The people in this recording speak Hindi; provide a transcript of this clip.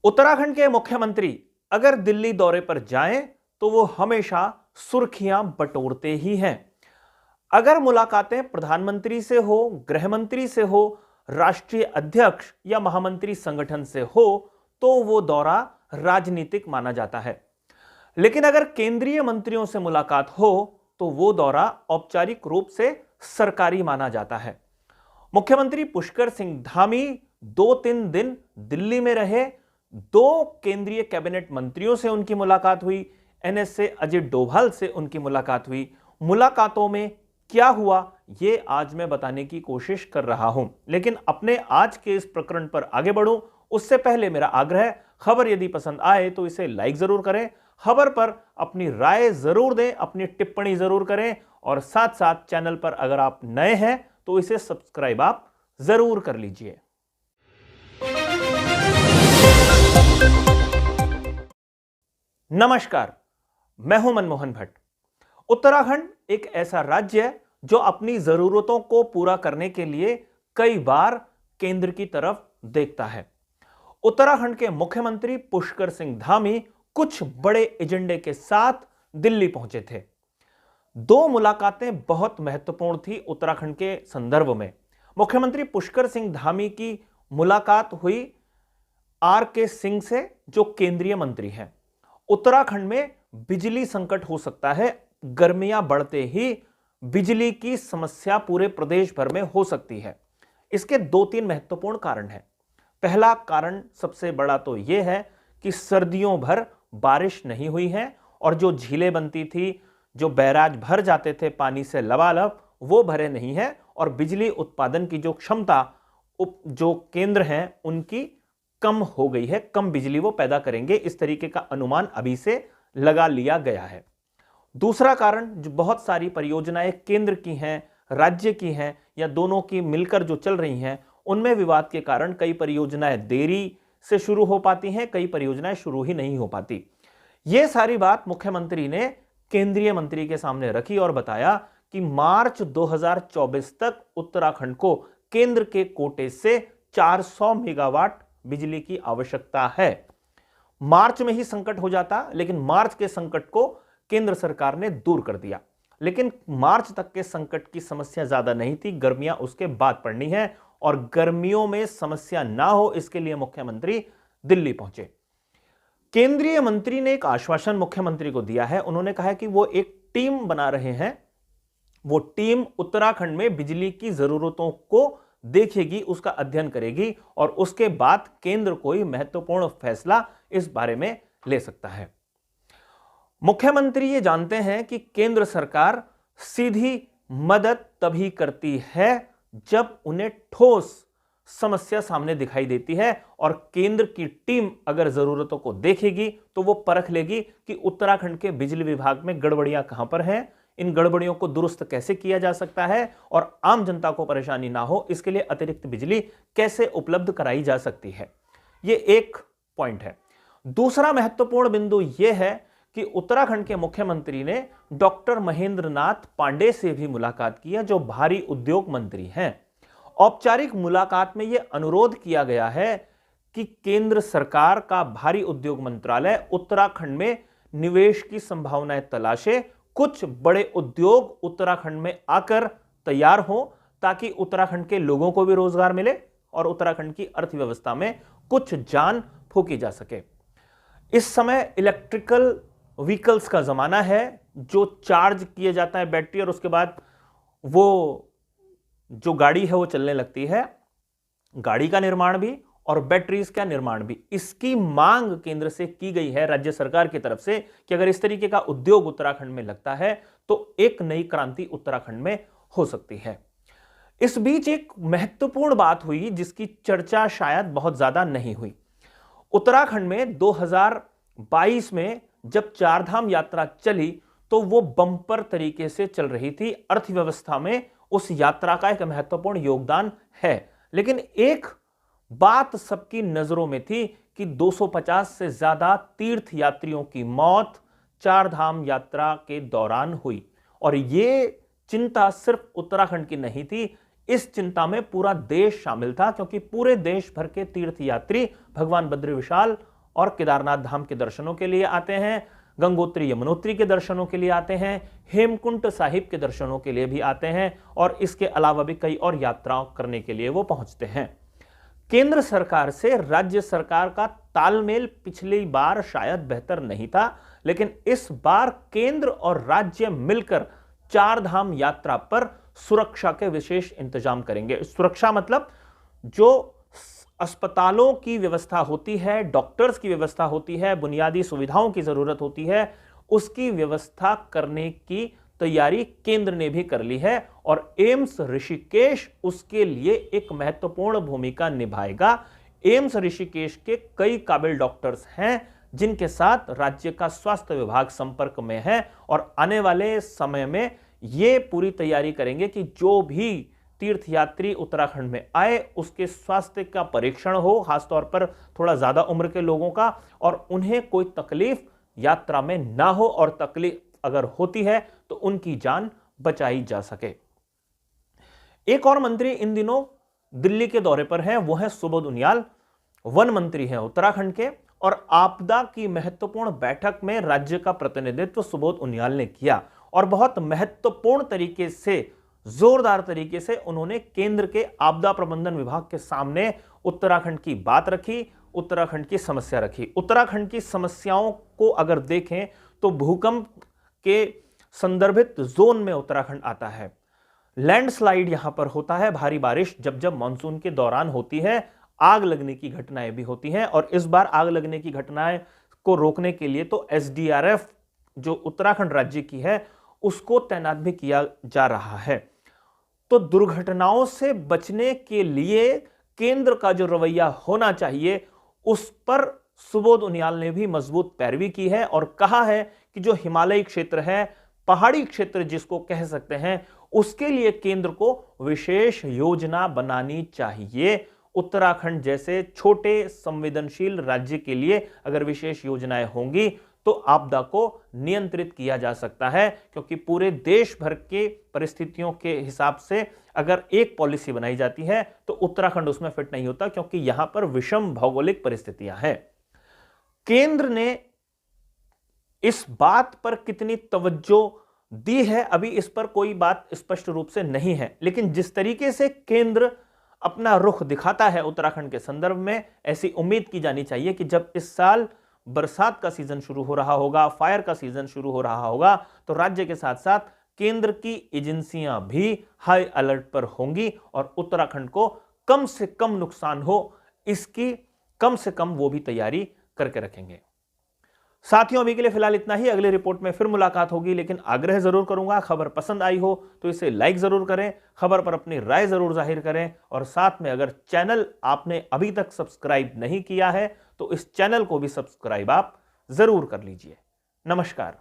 उत्तराखंड के मुख्यमंत्री अगर दिल्ली दौरे पर जाएं तो वो हमेशा सुर्खियां बटोरते ही हैं। अगर मुलाकातें प्रधानमंत्री से हो, गृह मंत्री से हो, राष्ट्रीय अध्यक्ष या महामंत्री संगठन से हो तो वो दौरा राजनीतिक माना जाता है। लेकिन अगर केंद्रीय मंत्रियों से मुलाकात हो तो वो दौरा औपचारिक रूप से सरकारी माना जाता है। मुख्यमंत्री पुष्कर सिंह धामी 2-3 दिन दिल्ली में रहे। 2 केंद्रीय कैबिनेट मंत्रियों से उनकी मुलाकात हुई। एनएसए अजित डोभाल से उनकी मुलाकात हुई। मुलाकातों में क्या हुआ ये आज मैं बताने की कोशिश कर रहा हूं, लेकिन अपने आज के इस प्रकरण पर आगे बढ़ूं उससे पहले मेरा आग्रह, खबर यदि पसंद आए तो इसे लाइक जरूर करें, खबर पर अपनी राय जरूर दें, अपनी टिप्पणी जरूर करें और साथ साथ चैनल पर अगर आप नए हैं तो इसे सब्सक्राइब आप जरूर कर लीजिए। नमस्कार, मैं हूं मनमोहन भट्ट। उत्तराखंड एक ऐसा राज्य है जो अपनी जरूरतों को पूरा करने के लिए कई बार केंद्र की तरफ देखता है। उत्तराखंड के मुख्यमंत्री पुष्कर सिंह धामी कुछ बड़े एजेंडे के साथ दिल्ली पहुंचे थे। 2 मुलाकातें बहुत महत्वपूर्ण थी उत्तराखंड के संदर्भ में। मुख्यमंत्री पुष्कर सिंह धामी की मुलाकात हुई आर.के. सिंह से, जो केंद्रीय मंत्री हैं। उत्तराखंड में बिजली संकट हो सकता है। गर्मियां बढ़ते ही बिजली की समस्या पूरे प्रदेश भर में हो सकती है। इसके 2-3 महत्वपूर्ण कारण हैं। पहला कारण सबसे बड़ा तो यह है कि सर्दियों भर बारिश नहीं हुई है और जो झीलें बनती थी, जो बैराज भर जाते थे पानी से लबालब, वो भरे नहीं है और बिजली उत्पादन की जो क्षमता जो केंद्र हैं उनकी कम हो गई है। कम बिजली वो पैदा करेंगे, इस तरीके का अनुमान अभी से लगा लिया गया है। दूसरा कारण, जो बहुत सारी परियोजनाएं केंद्र की हैं, राज्य की हैं या दोनों की मिलकर जो चल रही हैं, उनमें विवाद के कारण कई परियोजनाएं देरी से शुरू हो पाती हैं, कई परियोजनाएं शुरू ही नहीं हो पाती। यह सारी बात मुख्यमंत्री ने केंद्रीय मंत्री के सामने रखी और बताया कि मार्च 2024 तक उत्तराखंड को केंद्र के कोटे से 400 मेगावाट बिजली की आवश्यकता है। मार्च में ही संकट हो जाता, लेकिन मार्च के संकट को केंद्र सरकार ने दूर कर दिया। लेकिन मार्च तक के संकट की समस्या ज्यादा नहीं थी, गर्मियां उसके बाद पड़नी है और गर्मियों में समस्या ना हो इसके लिए मुख्यमंत्री दिल्ली पहुंचे। केंद्रीय मंत्री ने एक आश्वासन मुख्यमंत्री को दिया है। उन्होंने कहा है कि वो एक टीम बना रहे हैं। वो टीम उत्तराखंड में बिजली की जरूरतों को देखेगी, उसका अध्ययन करेगी और उसके बाद केंद्र कोई महत्वपूर्ण फैसला इस बारे में ले सकता है। मुख्यमंत्री ये जानते हैं कि केंद्र सरकार सीधी मदद तभी करती है जब उन्हें ठोस समस्या सामने दिखाई देती है और केंद्र की टीम अगर जरूरतों को देखेगी तो वो परख लेगी कि उत्तराखंड के बिजली विभाग में गड़बड़ियां कहां पर हैं, इन गड़बड़ियों को दुरुस्त कैसे किया जा सकता है और आम जनता को परेशानी ना हो इसके लिए अतिरिक्त बिजली कैसे उपलब्ध कराई जा सकती है। यह एक पॉइंट है। दूसरा महत्वपूर्ण बिंदु यह है कि उत्तराखंड के मुख्यमंत्री ने डॉक्टर महेंद्र नाथ पांडे से भी मुलाकात की है, जो भारी उद्योग मंत्री हैं। औपचारिक मुलाकात में यह अनुरोध किया गया है कि केंद्र सरकार का भारी उद्योग मंत्रालय उत्तराखंड में निवेश की संभावनाएं तलाशे, कुछ बड़े उद्योग उत्तराखंड में आकर तैयार हो ताकि उत्तराखंड के लोगों को भी रोजगार मिले और उत्तराखंड की अर्थव्यवस्था में कुछ जान फूंकी जा सके। इस समय इलेक्ट्रिकल व्हीकल्स का जमाना है, जो चार्ज किया जाता है बैटरी और उसके बाद वो जो गाड़ी है वो चलने लगती है। गाड़ी का निर्माण भी और बैटरीज का निर्माण भी, इसकी मांग केंद्र से की गई है, राज्य सरकार की तरफ से, कि अगर इस तरीके का उद्योग उत्तराखंड में लगता है तो एक नई क्रांति उत्तराखंड में हो सकती है। इस बीच एक महत्वपूर्ण बात हुई जिसकी चर्चा शायद बहुत ज्यादा नहीं हुई। उत्तराखंड में 2022 में जब चारधाम यात्रा चली तो वो बम्पर तरीके से चल रही थी। अर्थव्यवस्था में उस यात्रा का एक महत्वपूर्ण योगदान है, लेकिन एक बात सबकी नजरों में थी कि 250 से ज्यादा तीर्थ यात्रियों की मौत चारधाम यात्रा के दौरान हुई और यह चिंता सिर्फ उत्तराखंड की नहीं थी, इस चिंता में पूरा देश शामिल था, क्योंकि पूरे देश भर के तीर्थयात्री भगवान बद्री विशाल और केदारनाथ धाम के दर्शनों के लिए आते हैं, गंगोत्री यमुनोत्री के दर्शनों के लिए आते हैं, हेमकुंट साहिब के दर्शनों के लिए भी आते हैं और इसके अलावा भी कई और यात्राओं करने के लिए वो पहुंचते हैं। केंद्र सरकार से राज्य सरकार का तालमेल पिछली बार शायद बेहतर नहीं था, लेकिन इस बार केंद्र और राज्य मिलकर चार धाम यात्रा पर सुरक्षा के विशेष इंतजाम करेंगे। सुरक्षा मतलब जो अस्पतालों की व्यवस्था होती है, डॉक्टर्स की व्यवस्था होती है, बुनियादी सुविधाओं की जरूरत होती है, उसकी व्यवस्था करने की तैयारी केंद्र ने भी कर ली है और एम्स ऋषिकेश उसके लिए एक महत्वपूर्ण भूमिका निभाएगा। एम्स ऋषिकेश के कई काबिल डॉक्टर्स हैं जिनके साथ राज्य का स्वास्थ्य विभाग संपर्क में है और आने वाले समय में ये पूरी तैयारी करेंगे कि जो भी तीर्थयात्री उत्तराखंड में आए उसके स्वास्थ्य का परीक्षण हो, खासतौर पर थोड़ा ज्यादा उम्र के लोगों का, और उन्हें कोई तकलीफ यात्रा में ना हो और तकलीफ अगर होती है तो उनकी जान बचाई जा सके। एक और मंत्री इन दिनों दिल्ली के दौरे पर हैं, वो है सुबोध उनियाल, वन मंत्री हैं उत्तराखंड के, और आपदा की महत्वपूर्ण बैठक में राज्य का प्रतिनिधित्व सुबोध उनियाल ने किया और बहुत महत्वपूर्ण तरीके से, जोरदार तरीके से उन्होंने केंद्र के आपदा प्रबंधन विभाग के सामने उत्तराखंड की बात रखी, उत्तराखंड की समस्या रखी। उत्तराखंड की समस्याओं को अगर देखें तो भूकंप के संदर्भित जोन में उत्तराखंड आता है। लैंडस्लाइड यहां पर होता है, भारी बारिश जब जब मानसून के दौरान होती है, आग लगने की घटनाएं भी होती हैं और इस बार आग लगने की घटनाएं को रोकने के लिए तो एसडीआरएफ जो उत्तराखंड राज्य की है उसको तैनात भी किया जा रहा है। तो दुर्घटनाओं से बचने के लिए केंद्र का जो रवैया होना चाहिए उस पर सुबोध उनियाल ने भी मजबूत पैरवी की है और कहा है कि जो हिमालयी क्षेत्र है, पहाड़ी क्षेत्र जिसको कह सकते हैं, उसके लिए केंद्र को विशेष योजना बनानी चाहिए। उत्तराखंड जैसे छोटे संवेदनशील राज्य के लिए अगर विशेष योजनाएं होंगी तो आपदा को नियंत्रित किया जा सकता है, क्योंकि पूरे देश भर के परिस्थितियों के हिसाब से अगर एक पॉलिसी बनाई जाती है तो उत्तराखंड उसमें फिट नहीं होता, क्योंकि यहां पर विषम भौगोलिक परिस्थितियां हैं। केंद्र ने इस बात पर कितनी तवज्जो दी है अभी इस पर कोई बात स्पष्ट रूप से नहीं है, लेकिन जिस तरीके से केंद्र अपना रुख दिखाता है उत्तराखंड के संदर्भ में, ऐसी उम्मीद की जानी चाहिए कि जब इस साल बरसात का सीजन शुरू हो रहा होगा, फायर का सीजन शुरू हो रहा होगा, तो राज्य के साथ साथ केंद्र की एजेंसियां भी हाई अलर्ट पर होंगी और उत्तराखंड को कम से कम नुकसान हो इसकी कम से कम वो भी तैयारी करके रखेंगे। साथियों, अभी के लिए फिलहाल इतना ही। अगली रिपोर्ट में फिर मुलाकात होगी, लेकिन आग्रह जरूर करूंगा, खबर पसंद आई हो तो इसे लाइक जरूर करें, खबर पर अपनी राय जरूर जाहिर करें और साथ में अगर चैनल आपने अभी तक सब्सक्राइब नहीं किया है तो इस चैनल को भी सब्सक्राइब आप जरूर कर लीजिए। नमस्कार।